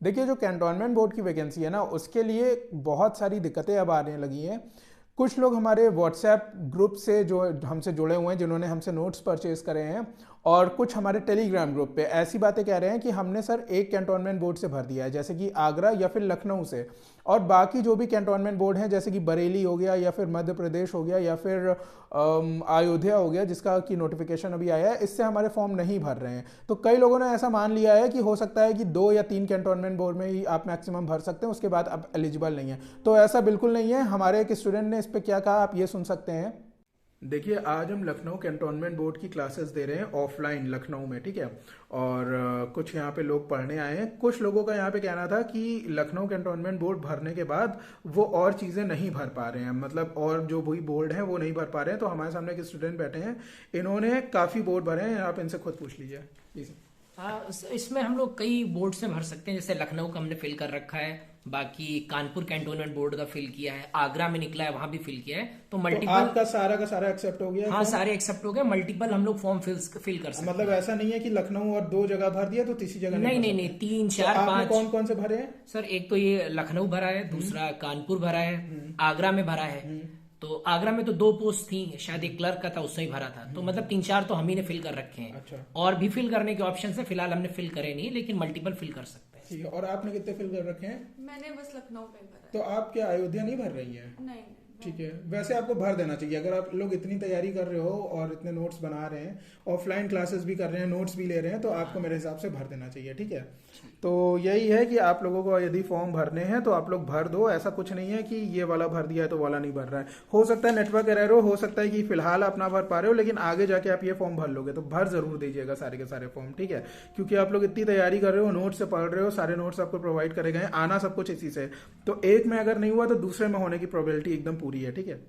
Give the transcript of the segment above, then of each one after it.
देखिए, जो cantonment board की वैकेंसी है ना, उसके लिए बहुत सारी दिक्कतें अब आने लगी हैं। कुछ लोग हमारे व्हाट्सएप ग्रुप से जो हमसे जुड़े हुए हैं, जिन्होंने हमसे नोट्स परचेज करे हैं, और कुछ हमारे टेलीग्राम ग्रुप पे ऐसी बातें कह रहे हैं कि हमने सर एक कैंटोनमेंट बोर्ड से भर दिया है, जैसे कि आगरा या फिर लखनऊ से, और बाकी जो भी कैंटोनमेंट बोर्ड हैं जैसे कि बरेली हो गया या फिर मध्य प्रदेश हो गया या फिर अयोध्या हो गया, जिसका की नोटिफिकेशन अभी आया है, इससे हमारे फॉर्म नहीं भर रहे हैं। तो कई लोगों ने ऐसा मान लिया है कि हो सकता है कि 2 या 3 कैंटोनमेंट बोर्ड में ही आप मैक्सिमम भर सकते हैं, उसके बाद आप एलिजिबल नहीं है। तो ऐसा बिल्कुल नहीं है। हमारे एक स्टूडेंट ने इस पर क्या कहा, आप ये सुन सकते हैं। देखिए, आज हम लखनऊ कैंटोनमेंट बोर्ड की क्लासेस दे रहे हैं ऑफलाइन लखनऊ में, ठीक है। और कुछ यहाँ पे लोग पढ़ने आए हैं। कुछ लोगों का यहाँ पे कहना था कि लखनऊ कैंटोनमेंट बोर्ड भरने के बाद वो और चीज़ें नहीं भर पा रहे हैं, मतलब और जो वही बोर्ड है वो नहीं भर पा रहे हैं। तो हमारे सामने एक स्टूडेंट बैठे हैं, इन्होंने काफ़ी बोर्ड भरे हैं, आप इनसे खुद पूछ लीजिए। जी हाँ, इसमें हम लोग कई बोर्ड से भर सकते हैं। जैसे लखनऊ का हमने फिल कर रखा है, बाकी कानपुर कैंटोनमेंट बोर्ड का फिल किया है, आगरा में निकला है वहां भी फिल किया है। तो तो मल्टीपल। आपका सारा का सारा एक्सेप्ट हो गया हाँ, फॉर्म? सारे एक्सेप्ट हो गए। मल्टीपल हम लोग फॉर्म फिल कर सकते मतलब हैं। ऐसा नहीं है कि लखनऊ और 2 जगह भर दिया तो तीसरी जगह नहीं नहीं भर नहीं नहीं, सकते? 3 तो 4 आपने 5। कौन कौन से भरे हैं? सर, एक तो ये लखनऊ भरा है, दूसरा कानपुर भरा है, आगरा में भरा है। तो आगरा में तो 2 पोस्ट थी, शायद एक क्लर्क का था, उससे ही भरा था। तो मतलब 3 4 तो हम ही ने फिल कर रखे हैं। अच्छा, और भी फिल करने के ऑप्शन है, फिलहाल हमने फिल करे नहीं, लेकिन मल्टीपल फिल कर सकते हैं। ठीक है। और आपने कितने फिल कर रखे हैं? मैंने बस लखनऊ पे भरा तो आप क्या अयोध्या नहीं भर रही हैं? है। नहीं नहीं। ठीक है। वैसे आपको भर देना चाहिए, अगर आप लोग इतनी तैयारी कर रहे हो और इतने नोट्स बना रहे हैं, ऑफलाइन क्लासेस भी कर रहे हैं, नोट्स भी ले रहे हैं, तो आपको मेरे हिसाब से भर देना चाहिए, ठीक है। तो यही है कि आप लोगों को यदि फॉर्म भरने हैं तो आप लोग भर दो। ऐसा कुछ नहीं है कि ये वाला भर दिया है तो वाला नहीं भर रहा है। हो सकता है नेटवर्क एरर हो सकता है कि फिलहाल आप ना भर पा रहे हो, लेकिन आगे जाके आप ये फॉर्म भर लोगे तो भर जरूर दीजिएगा सारे के सारे फॉर्म, ठीक है। क्योंकि आप लोग इतनी तैयारी कर रहे हो, नोट्स से पढ़ रहे हो, सारे नोट्स आपको प्रोवाइड करे गए, आना सब कुछ इसी से। तो एक में अगर नहीं हुआ तो दूसरे में होने की प्रोबेबिलिटी एकदम पूरी है, ठीक है।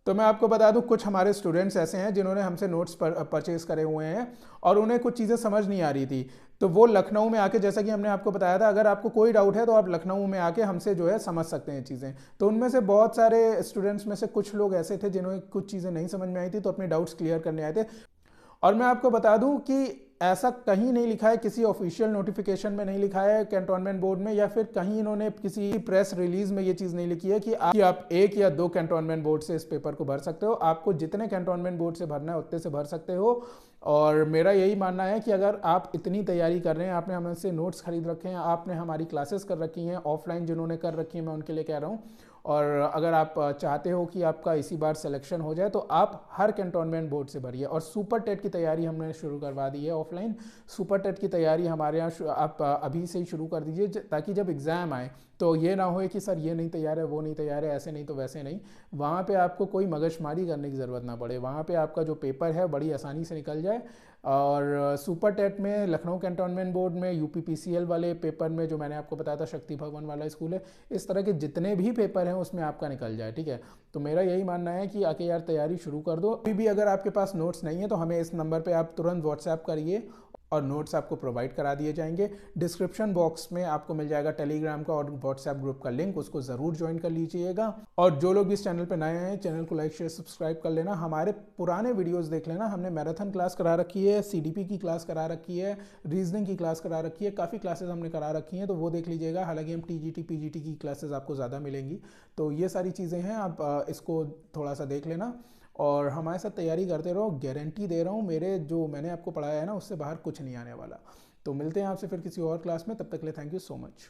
तो मैं आपको बता दूं, कुछ हमारे स्टूडेंट्स ऐसे हैं जिन्होंने हमसे नोट्स परचेज करे हुए हैं और उन्हें कुछ चीज़ें समझ नहीं आ रही थी। तो वो लखनऊ में आके, जैसा कि हमने आपको बताया था, अगर आपको कोई डाउट है तो आप लखनऊ में आके हमसे जो है समझ सकते हैं चीज़ें। तो उनमें से बहुत सारे स्टूडेंट्स में से कुछ लोग ऐसे थे जिन्हें कुछ चीज़ें नहीं समझ में आई थी, तो अपने डाउट्स क्लियर करने आए थे। और मैं आपको बता दूं कि ऐसा कहीं नहीं लिखा है, किसी ऑफिशियल नोटिफिकेशन में नहीं लिखा है कैंटोनमेंट बोर्ड में, या फिर कहीं इन्होंने किसी प्रेस रिलीज में ये चीज़ नहीं लिखी है कि आप 1 या 2 कैंटोनमेंट बोर्ड से इस पेपर को भर सकते हो। आपको जितने कैंटोनमेंट बोर्ड से भरना है उतने से भर सकते हो। और मेरा यही मानना है कि अगर आप इतनी तैयारी कर रहे हैं, आपने हमसे नोट्स खरीद रखे हैं, आपने हमारी क्लासेस कर रखी हैं, ऑफलाइन जिन्होंने कर रखी है मैं उनके लिए कह रहा हूँ, और अगर आप चाहते हो कि आपका इसी बार सिलेक्शन हो जाए, तो आप हर कैंटोनमेंट बोर्ड से भरिए। और सुपर टेट की तैयारी हमने शुरू करवा दी है ऑफलाइन। सुपर टेट की तैयारी हमारे यहाँ आप अभी से ही शुरू कर दीजिए, ताकि जब एग्ज़ाम आए तो ये ना हो कि सर ये नहीं तैयार है, वो नहीं तैयार है, ऐसे नहीं तो वैसे नहीं। वहाँ पे आपको कोई मगजमारी करने की ज़रूरत ना पड़े, वहाँ पे आपका जो पेपर है बड़ी आसानी से निकल जाए। और सुपर टेट में लखनऊ कैंटोनमेंट बोर्ड में, यूपीपीसीएल वाले पेपर में, जो मैंने आपको बताया था शक्ति भवन वाला स्कूल है, इस तरह के जितने भी पेपर हैं उसमें आपका निकल जाए, ठीक है। तो मेरा यही मानना है कि आके यार तैयारी शुरू कर दो। अभी भी अगर आपके पास नोट्स नहीं है तो हमें इस नंबर पे आप तुरंत व्हाट्सएप करिए और नोट्स आपको प्रोवाइड करा दिए जाएंगे। डिस्क्रिप्शन बॉक्स में आपको मिल जाएगा टेलीग्राम का और व्हाट्सएप ग्रुप का लिंक, उसको ज़रूर ज्वाइन कर लीजिएगा। और जो लोग इस चैनल पे नए हैं, चैनल को लाइक शेयर सब्सक्राइब कर लेना, हमारे पुराने वीडियोस देख लेना। हमने मैराथन क्लास करा रखी है, सीडीपी की क्लास करा रखी है, रीजनिंग की क्लास करा रखी है, काफ़ी क्लासेस हमने करा रखी हैं, तो वो देख लीजिएगा। हालांकि हम टीजीटी पीजीटी की क्लासेस आपको ज़्यादा मिलेंगी। तो ये सारी चीज़ें हैं, आप इसको थोड़ा सा देख लेना और हमारे साथ तैयारी करते रहो। गारंटी दे रहा हूँ, मेरे जो मैंने आपको पढ़ाया है ना, उससे बाहर कुछ नहीं आने वाला। तो मिलते हैं आपसे फिर किसी और क्लास में, तब तक के लिए थैंक यू सो मच।